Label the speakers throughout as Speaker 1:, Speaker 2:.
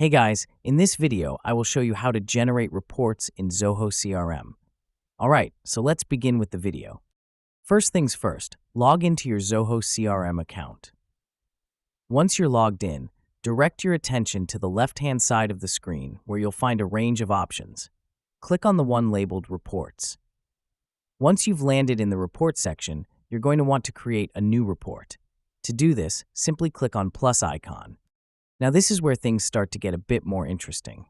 Speaker 1: Hey guys, in this video, I will show you how to generate reports in Zoho CRM. Alright, so let's begin with the video. First things first, log into your Zoho CRM account. Once you're logged in, direct your attention to the left-hand side of the screen where you'll find a range of options. Click on the one labeled Reports. Once you've landed in the Report section, you're going to want to create a new report. To do this, simply click on plus icon. Now this is where things start to get a bit more interesting.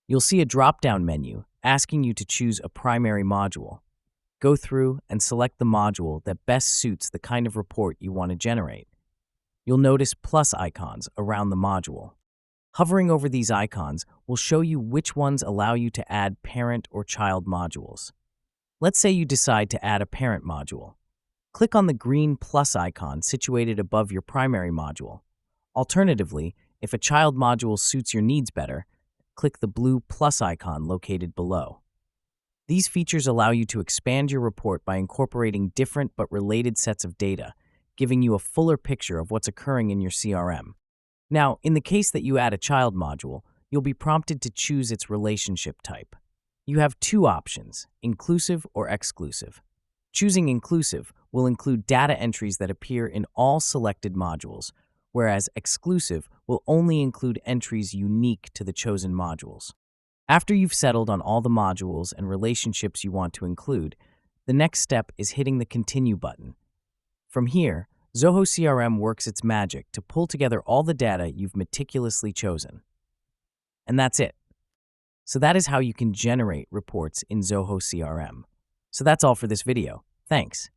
Speaker 1: You'll see a drop-down menu asking you to choose a primary module. Go through and select the module that best suits the kind of report you want to generate. You'll notice plus icons around the module. Hovering over these icons will show you which ones allow you to add parent or child modules. Let's say you decide to add a parent module. Click on the green plus icon situated above your primary module. Alternatively, if a child module suits your needs better, click the blue plus icon located below. These features allow you to expand your report by incorporating different but related sets of data, giving you a fuller picture of what's occurring in your CRM. Now, in the case that you add a child module, you'll be prompted to choose its relationship type. You have two options, inclusive or exclusive. Choosing inclusive will include data entries that appear in all selected modules, whereas exclusive will only include entries unique to the chosen modules. After you've settled on all the modules and relationships you want to include, the next step is hitting the Continue button. From here, Zoho CRM works its magic to pull together all the data you've meticulously chosen. And that's it. So that is how you can generate reports in Zoho CRM. So that's all for this video. Thanks.